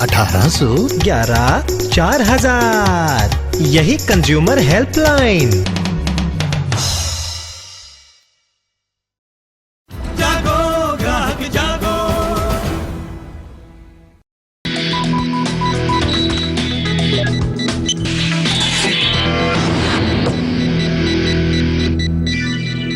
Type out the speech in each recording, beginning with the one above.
1811 4000। यही consumer helpline. जागो ग्राहक जागो।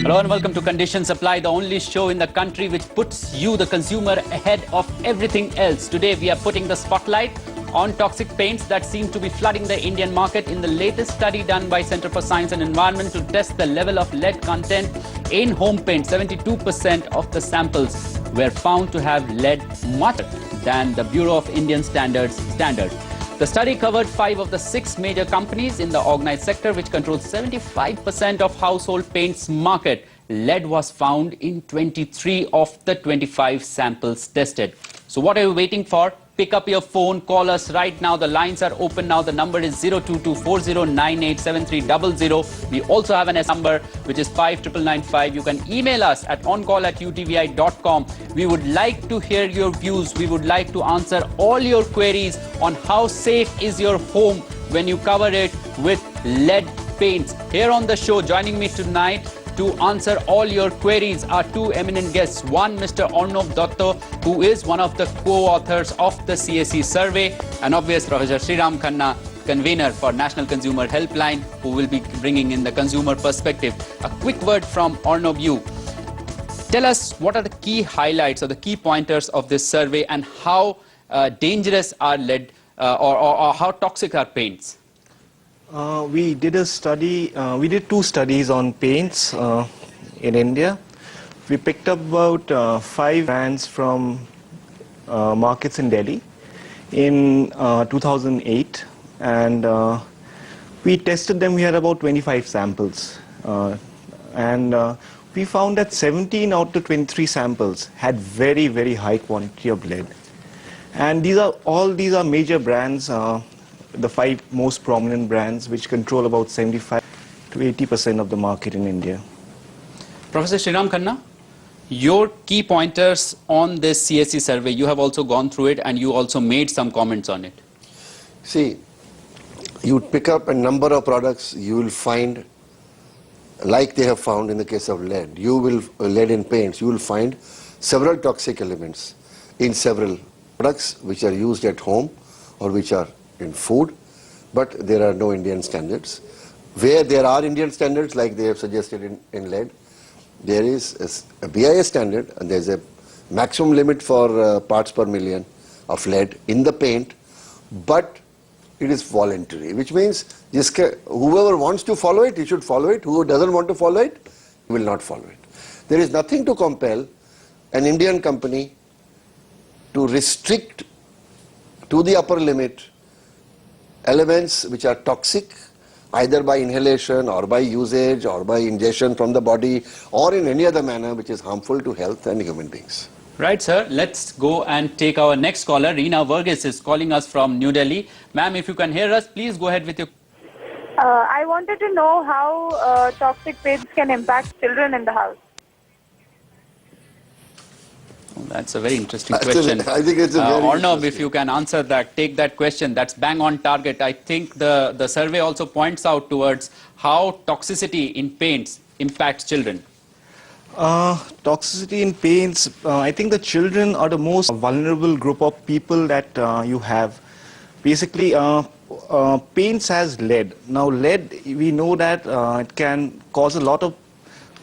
Hello and welcome to Condition Supply, the only show in the country which puts you, the consumer, ahead of everything else. Today we are putting the spotlight on toxic paints that seem to be flooding the Indian market. In the latest study done by Center for Science and Environment to test the level of lead content in home paint, 72% of the samples were found to have lead much than the Bureau of Indian Standards standard. The study covered 5 of the 6 major companies in the organized sector, which controls 75% of household paints market. Lead was found in 23 of the 25 samples tested. So what are you waiting for? Pick up your phone, call us right now. The lines are open now. The number is 02240987300. We also have an S number, which is 59995. You can email us at oncall@utvi.com. We would like to hear your views. We would like to answer all your queries on how safe is your home when you cover it with lead paints. Here on the show, joining me tonight to answer all your queries are 2 eminent guests. One, Mr. Arnob Datta, who is one of the co-authors of the CSE survey, and obvious Prof.S.R.Khanna, convener for National Consumer Helpline, who will be bringing in the consumer perspective. A quick word from Arnob, you. Tell us what are the key highlights or the key pointers of this survey, and how dangerous are lead or how toxic are paints? We did a study, we did 2 studies on paints in India. We picked up about 5 brands from markets in Delhi in 2008, and we tested them. We had about 25 samples, and we found that 17 out of 23 samples had very, very high quantity of lead. And these are major brands, the 5 most prominent brands, which control about 75 to 80% of the market in India. Professor Khanna, your key pointers on this CSE survey, you have also gone through it and you also made some comments on it. See, you pick up a number of products, you will find, like they have found in the case of lead, lead in paints, you will find several toxic elements in several products which are used at home or which are in food, but there are no Indian standards. Where there are Indian standards, like they have suggested in lead, there is a BIS standard, and there is a maximum limit for parts per million of lead in the paint, but it is voluntary, which means whoever wants to follow it, he should follow it. Whoever doesn't want to follow it, will not follow it. There is nothing to compel an Indian company to restrict to the upper limit elements which are toxic, either by inhalation or by usage or by ingestion from the body or in any other manner which is harmful to health and human beings. Right, sir. Let's go and take our next caller. Reena Varghese is calling us from New Delhi. Ma'am, if you can hear us, please go ahead with your... I wanted to know how toxic paints can impact children in the house. That's a very interesting question. I think it's a very Arnob, if you can answer that, take that question. That's bang on target. I think the survey also points out towards how toxicity in paints impacts children. Toxicity in paints, I think the children are the most vulnerable group of people that you have. Basically, paints has lead. Now lead, we know that it can cause a lot of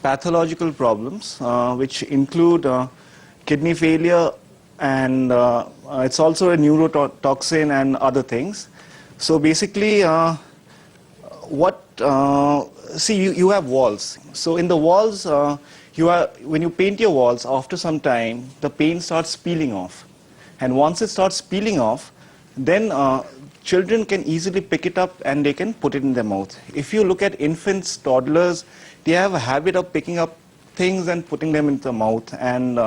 pathological problems, which include kidney failure, and it's also a neurotoxin and other things. So basically, you have walls. So in the walls, when you paint your walls, after some time, the paint starts peeling off. And once it starts peeling off, then children can easily pick it up and they can put it in their mouth. If you look at infants, toddlers, they have a habit of picking up things and putting them into the mouth, and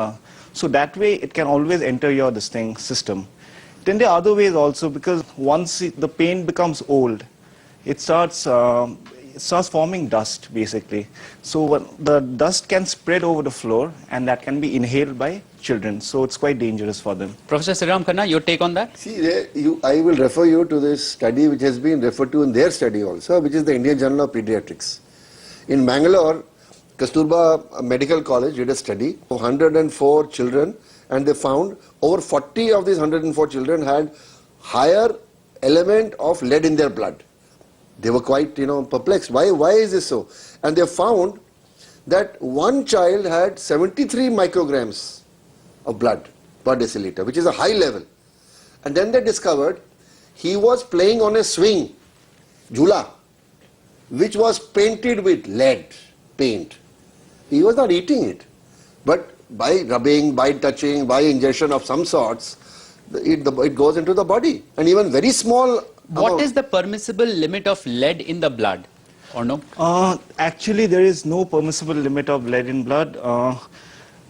so that way it can always enter your system. Then there are other ways also, because once the paint becomes old, it starts it starts forming dust basically. So the dust can spread over the floor and that can be inhaled by children. So it's quite dangerous for them. Professor Sriram-Khanna, your take on that? See, I will refer you to this study which has been referred to in their study also, which is the Indian Journal of Pediatrics. In Bangalore, Kasturba Medical College did a study of 104 children, and they found over 40 of these 104 children had higher element of lead in their blood. They were quite, perplexed. Why is this so? And they found that one child had 73 micrograms of blood per deciliter, which is a high level. And then they discovered he was playing on a swing, jhula, which was painted with lead paint. He was not eating it, but by rubbing, by touching, by ingestion of some sorts, it goes into the body. And even very small What is the permissible limit of lead in the blood, or no? Actually, there is no permissible limit of lead in blood.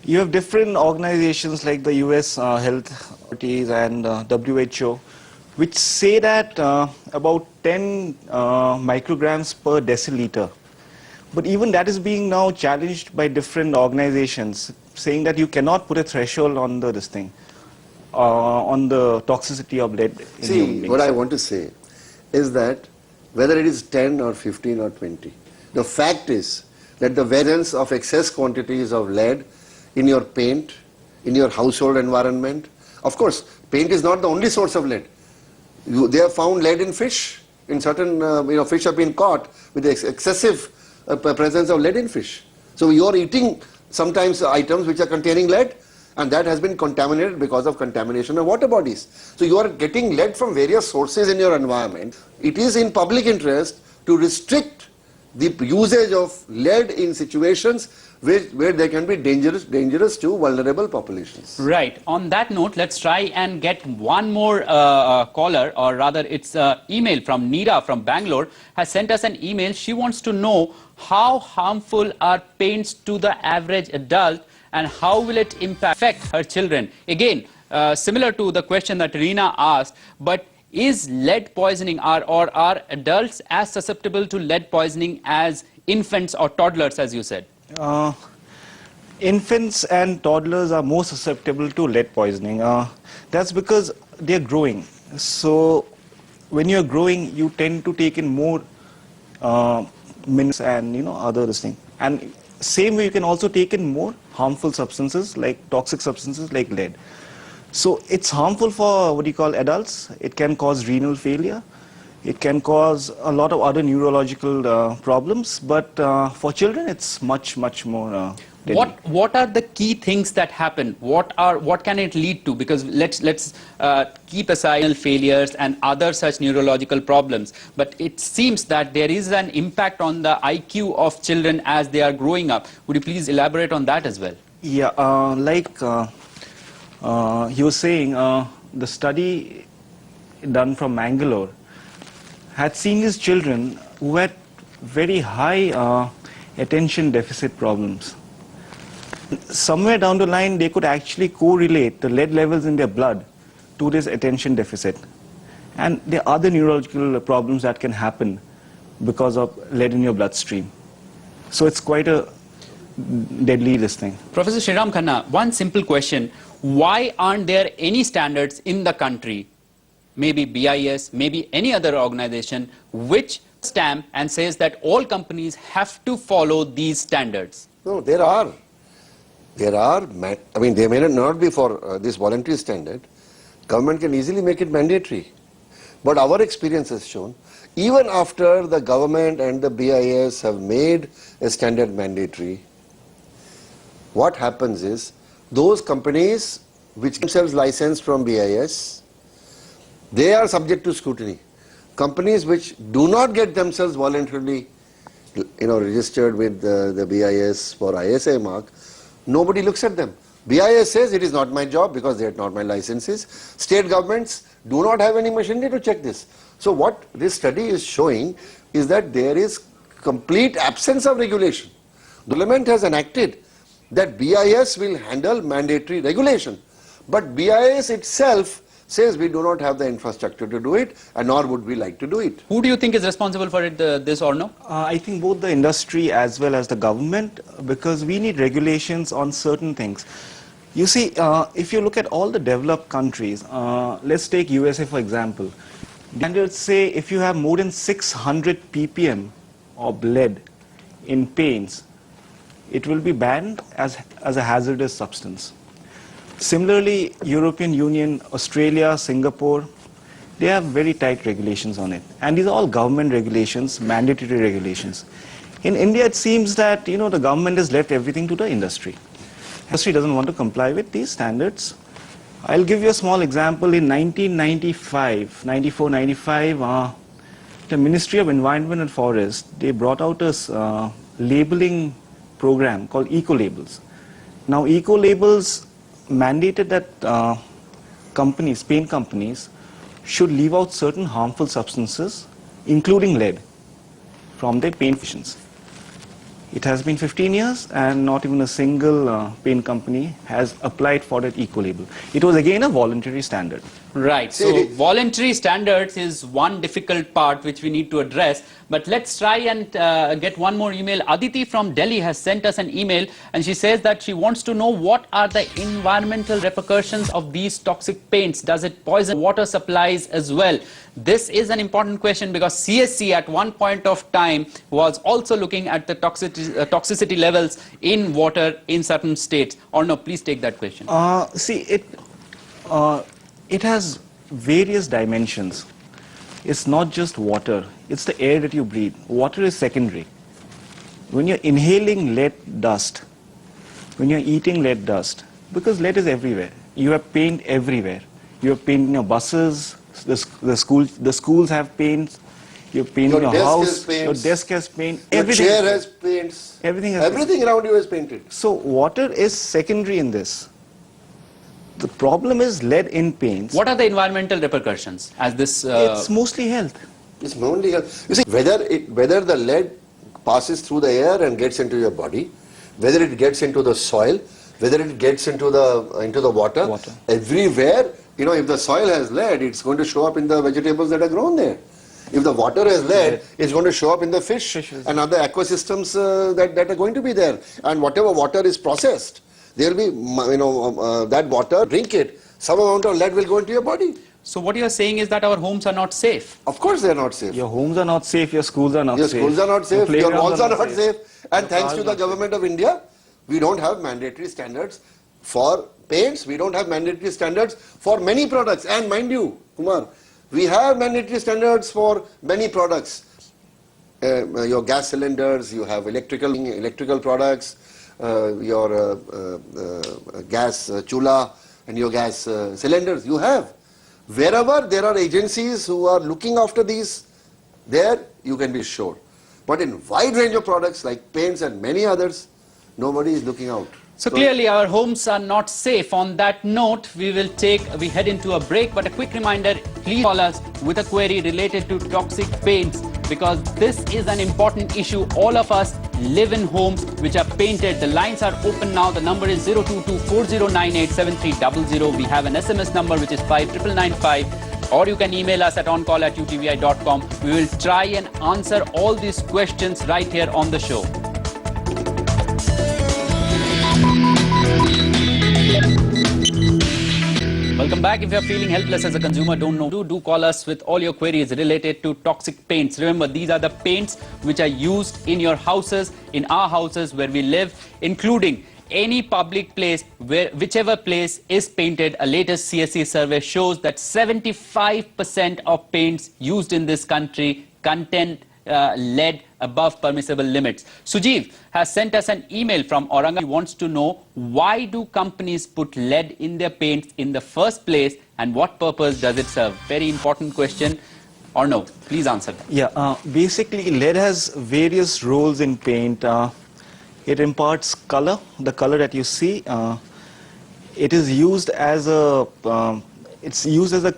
You have different organizations like the US Health Authorities and WHO, which say that about 10 micrograms per deciliter. But even that is being now challenged by different organizations, saying that you cannot put a threshold on this thing, on the toxicity of lead in human beings. See, what I want to say is that whether it is 10 or 15 or 20, the fact is that the variance of excess quantities of lead in your paint, in your household environment, of course, paint is not the only source of lead. They have found lead in fish. In certain, fish have been caught with excessive presence of lead in fish. So you are eating sometimes items which are containing lead, and that has been contaminated because of contamination of water bodies. So you are getting lead from various sources in your environment. It is in public interest to restrict the usage of lead in situations where they can be dangerous to vulnerable populations. Right. On that note, let's try and get one more caller, or rather it's email from Neera from Bangalore, has sent us an email. She wants to know how harmful are paints to the average adult and how will it affect her children. Again, similar to the question that Reena asked, but is lead poisoning or are adults as susceptible to lead poisoning as infants or toddlers, as you said? Infants and toddlers are more susceptible to lead poisoning. That's because they're growing. So when you're growing, you tend to take in more minerals and other things. And same way, you can also take in more harmful substances like toxic substances like lead. So it's harmful for adults. It can cause renal failure. It can cause a lot of other neurological problems, but for children, it's much more deadly. What are the key things that happen? What can it lead to? Because let's keep aside renal failures and other such neurological problems. But it seems that there is an impact on the IQ of children as they are growing up. Would you please elaborate on that as well? Yeah, like he was saying, the study done from Bangalore had seen these children who had very high attention deficit problems. Somewhere down the line, they could actually correlate the lead levels in their blood to this attention deficit. And there are other neurological problems that can happen because of lead in your bloodstream. So it's quite a deadly thing. Professor Sriram-Khanna, one simple question. Why aren't there any standards in the country, maybe BIS, maybe any other organization, which stamp and says that all companies have to follow these standards? No, there are. I mean, they may not be for this voluntary standard. Government can easily make it mandatory. But our experience has shown, even after the government and the BIS have made a standard mandatory, what happens is, those companies which themselves licensed from BIS, they are subject to scrutiny. Companies which do not get themselves voluntarily, registered with the BIS for ISI mark, nobody looks at them. BIS says it is not my job because they are not my licenses. State governments do not have any machinery to check this. So what this study is showing is that there is complete absence of regulation. The Parliament has enacted that BIS will handle mandatory regulation. But BIS itself says we do not have the infrastructure to do it, and nor would we like to do it. Who do you think is responsible for it, this or no? I think both the industry as well as the government, because we need regulations on certain things. You see, if you look at all the developed countries, let's take USA for example. Standards say if you have more than 600 ppm of lead in paints, it will be banned as a hazardous substance. Similarly, European Union, Australia, Singapore, they have very tight regulations on it. And these are all government regulations, mandatory regulations. In India, it seems that, the government has left everything to the industry. Industry doesn't want to comply with these standards. I'll give you a small example. In 1994-95, the Ministry of Environment and Forest, they brought out a labeling program called eco-labels. Now, eco-labels mandated that paint companies, should leave out certain harmful substances, including lead, from their paint fissions. It has been 15 years and not even a single paint company has applied for that eco-label. It was again a voluntary standard. Right. So voluntary standards is one difficult part which we need to address. But let's try and get one more email. Aditi from Delhi has sent us an email and she says that she wants to know what are the environmental repercussions of these toxic paints. Does it poison water supplies as well? This is an important question because CSC at one point of time was also looking at the toxicity levels in water in certain states. Or no, please take that question. It has various dimensions. It's not just water, it's the air that you breathe. Water is secondary. When you're inhaling lead dust, when you're eating lead dust, because lead is everywhere. You have paint everywhere. You have paint in your buses, the schools have paints, you have paint in your house, your desk has paint, everything. Your chair has paints. Everything around you is painted. So water is secondary in this. The problem is lead in paints. What are the environmental repercussions as this? It's mostly health. It's mainly health. You see, whether the lead passes through the air and gets into your body, whether it gets into the soil, whether it gets into the water, everywhere, if the soil has lead, it's going to show up in the vegetables that are grown there. If the water has lead, it's going to show up in the fishes and other ecosystems that are going to be there. And whatever water is processed, there will be, that water, drink it, some amount of lead will go into your body. So what you are saying is that our homes are not safe? Of course they are not safe. Your homes are not safe, your schools are not safe. Your schools are not safe, your malls are not safe. And Your thanks to the government of India, we don't have mandatory standards for paints, we don't have mandatory standards for many products. And mind you, Kumar, we have mandatory standards for many products. Your gas cylinders, you have electrical products, your gas chula and your gas cylinders, you have. Wherever there are agencies who are looking after these, there you can be sure. But in wide range of products like paints and many others, nobody is looking out. So clearly our homes are not safe. On that note, we head into a break. But a quick reminder, please call us with a query related to toxic paints because this is an important issue. All of us live in homes which are painted. The lines are open now. The number is 022-4098-7300. We have an SMS number which is 59995. Or you can email us at oncall@utvi.com. We will try and answer all these questions right here on the show. Welcome back. If you are feeling helpless as a consumer, don't know, do call us with all your queries related to toxic paints. Remember, these are the paints which are used in your houses, in our houses where we live, including any public place, whichever place is painted. A latest CSC survey shows that 75% of paints used in this country contain lead above permissible limits. Sujeev has sent us an email from Aurangabad. He wants to know why do companies put lead in their paints in the first place and what purpose does it serve? Very important question. Or no, please answer that. Yeah, basically lead has various roles in paint. It imparts color, the color that you see. It is used as a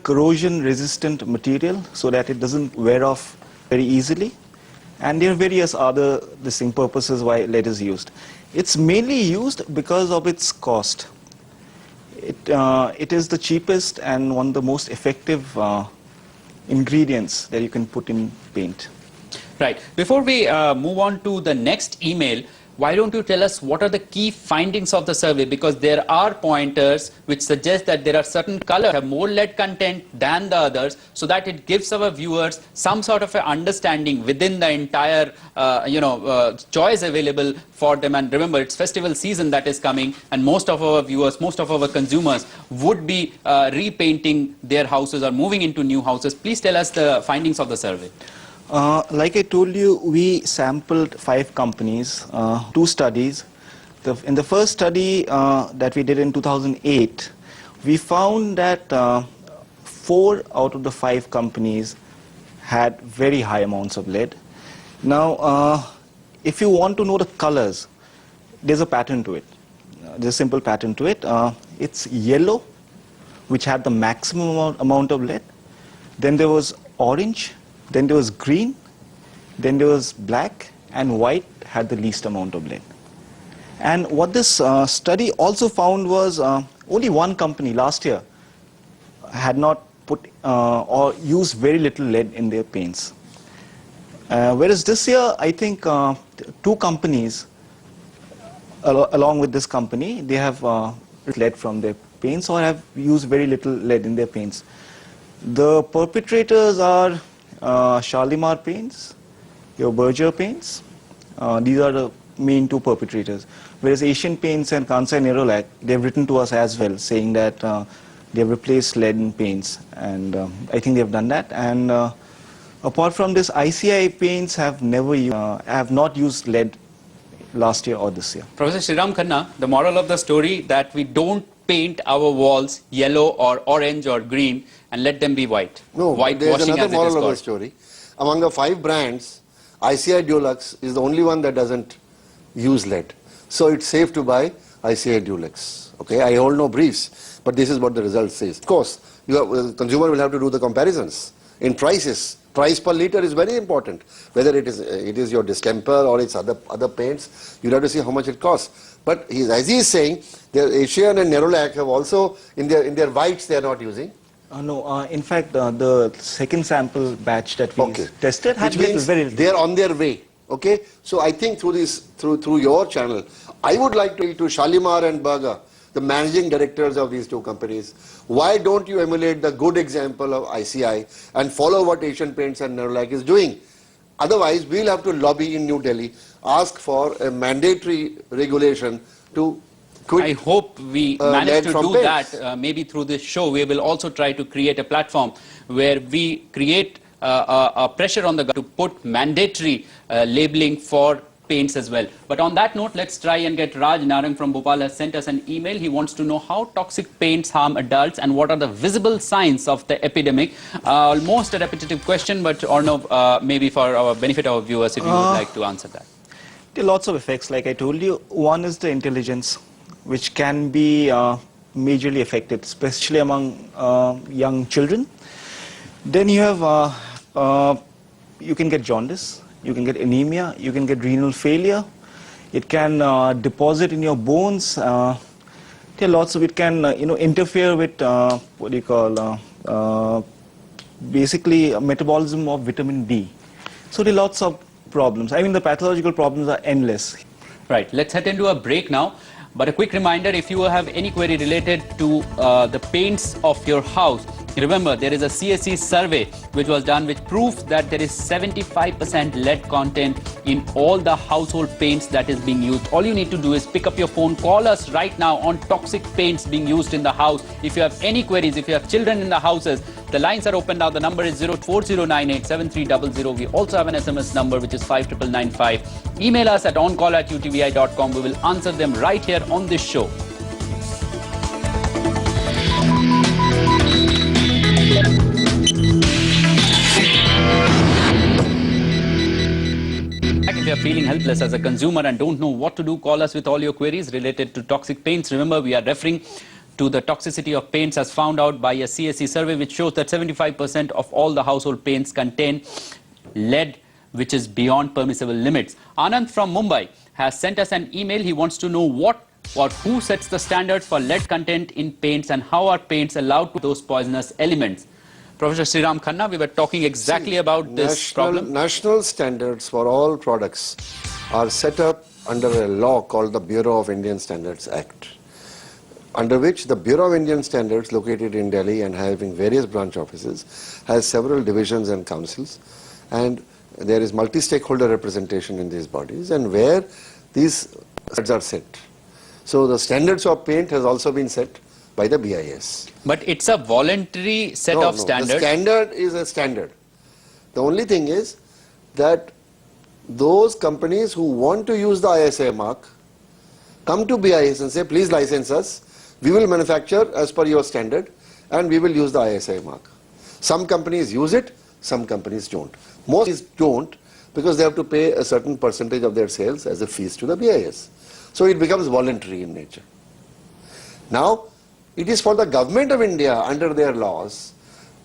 corrosion resistant material so that it doesn't wear off very easily. And there are various other purposes why lead is used. It's mainly used because of its cost. It is the cheapest and one of the most effective ingredients that you can put in paint. Right. Before we move on to the next email, why don't you tell us what are the key findings of the survey? Because there are pointers which suggest that there are certain colors have more lead content than the others, so that it gives our viewers some sort of an understanding within the entire choice available for them. And remember, it's festival season that is coming, and most of our viewers, most of our consumers would be repainting their houses or moving into new houses. Please tell us the findings of the survey. Like I told you, we sampled 5 companies, 2 studies. In the first study that we did in 2008, we found that 4 out of the 5 companies had very high amounts of lead. Now, if you want to know the colors, there's a pattern to it. There's a simple pattern to it. It's yellow, which had the maximum amount of lead. Then there was orange. Then there was green, then there was black, and white had the least amount of lead. And what this study also found was only one company last year had not put or used very little lead in their paints. Whereas this year, I think 2 companies, along with this company, they have lead from their paints or have used very little lead in their paints. The perpetrators are Shalimar Paints, your Berger Paints. These are the main 2 perpetrators. Whereas Asian Paints and Kansai Nerolac, they've written to us as well, saying that they have replaced lead in paints, and I think they've done that. And apart from this, ICI Paints have not used lead last year or this year. Professor Khanna, the moral of the story that we don't paint our walls yellow or orange or green and let them be white. No, there's another moral of the story. Among the 5 brands, ICI Dulux is the only one that doesn't use lead. So it's safe to buy ICI Dulux. Okay, I hold no briefs, but this is what the result says. Of course, the consumer will have to do the comparisons in prices. Price per liter is very important. Whether it is your distemper or it's other paints, you'll have to see how much it costs. But as he is saying, the Asian and Nerolac have also in their whites they are not using. No, in fact, the second sample batch that we tested had very little. They are on their way. Okay, so I think through your channel, I would like to Shalimar and Berger, the managing directors of these 2 companies, why don't you emulate the good example of ICI and follow what Asian Paints and Nerolac is doing? Otherwise, we'll have to lobby in New Delhi, ask for a mandatory regulation to quit. I hope we manage to do that. Maybe through this show, we will also try to create a platform where we create a pressure on the government to put mandatory labeling for paints as well. But on that note, let's try and get Raj Narang from Bhopal has sent us an email. He wants to know how toxic paints harm adults and what are the visible signs of the epidemic. Almost a repetitive question, but maybe for our benefit of our viewers, if you would like to answer that. There are lots of effects, like I told you. One is the intelligence, which can be majorly affected, especially among young children. Then you have, you can get jaundice. You can get anemia, you can get renal failure, it can deposit in your bones, there are lots of, it can interfere with basically metabolism of vitamin D. So there are lots of problems. I mean, the pathological problems are endless. Right, let's head into a break now. But a quick reminder, if you have any query related to the paints of your house, remember there is a CSE survey which was done which proves that there is 75% lead content in all the household paints that is being used. All you need to do is pick up your phone, call us right now on toxic paints being used in the house. If you have any queries, if you have children in the houses, the lines are open now. The number is 040987300. We also have an SMS number which is 59995. Email us at oncall@utvi.com. We will answer them right here on this show. If you are feeling helpless as a consumer and don't know what to do, call us with all your queries related to toxic paints. Remember, we are referring to the toxicity of paints as found out by a CSE survey which shows that 75% of all the household paints contain lead, which is beyond permissible limits. Anand from Mumbai has sent us an email. He wants to know what about who sets the standards for lead content in paints and how are paints allowed to those poisonous elements. Professor Khanna, we were talking exactly about this problem. National standards for all products are set up under a law called the Bureau of Indian Standards Act, under which the Bureau of Indian Standards, located in Delhi and having various branch offices, has several divisions and councils, and there is multi-stakeholder representation in these bodies, and where these standards are set. So the standards of paint has also been set by the BIS. But it's a voluntary set of standards. The standard is a standard. The only thing is that those companies who want to use the ISA mark come to BIS and say, please license us, we will manufacture as per your standard and we will use the ISA mark. Some companies use it, some companies don't. Most don't because they have to pay a certain percentage of their sales as a fees to the BIS. So it becomes voluntary in nature. Now, it is for the government of India under their laws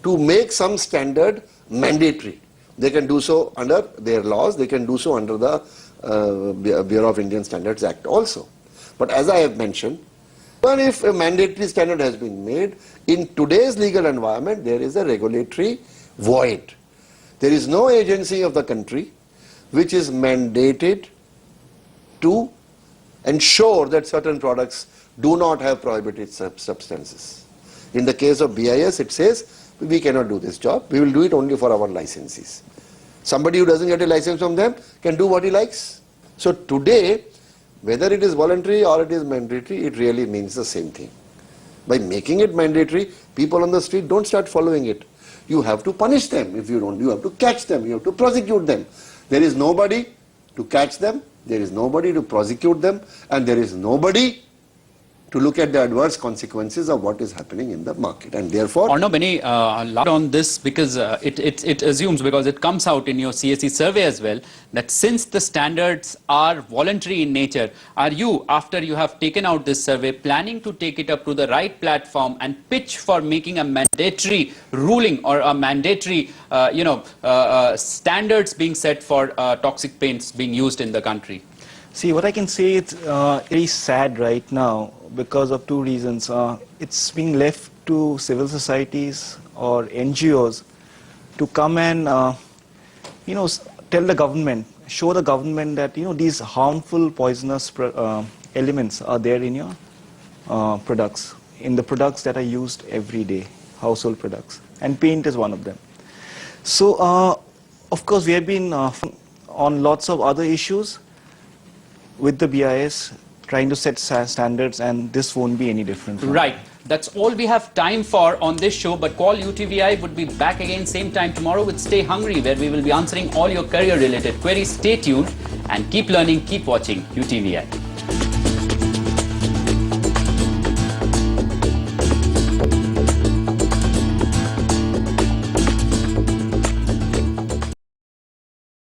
to make some standard mandatory. They can do so under their laws, they can do so under the Bureau of Indian Standards Act also. But as I have mentioned, even if a mandatory standard has been made, in today's legal environment there is a regulatory void. There is no agency of the country which is mandated to ensure that certain products do not have prohibited substances. In the case of BIS, it says, we cannot do this job, we will do it only for our licensees. Somebody who doesn't get a license from them can do what he likes. So today, whether it is voluntary or it is mandatory, it really means the same thing. By making it mandatory, people on the street don't start following it. You have to punish them if you don't. You have to catch them, you have to prosecute them. There is nobody to catch them, there is nobody to prosecute them, and there is nobody to look at the adverse consequences of what is happening in the market. And therefore, Arnav, any light on this, because it assumes, because it comes out in your CSE survey as well, that since the standards are voluntary in nature, are you, after you have taken out this survey, planning to take it up to the right platform and pitch for making a mandatory ruling or a mandatory standards being set for toxic paints being used in the country? See, what I can say, it's very sad right now because of two reasons. It's being left to civil societies or NGOs to come and, tell the government, show the government that, these harmful poisonous elements are there in your products, in the products that are used every day, household products. And paint is one of them. So, of course, we have been on lots of other issues with the BIS, trying to set standards, and this won't be any different. Right. That's all we have time for on this show, but Call UTVI would be back again same time tomorrow with Stay Hungry, where we will be answering all your career-related queries. Stay tuned and keep learning, keep watching UTVI.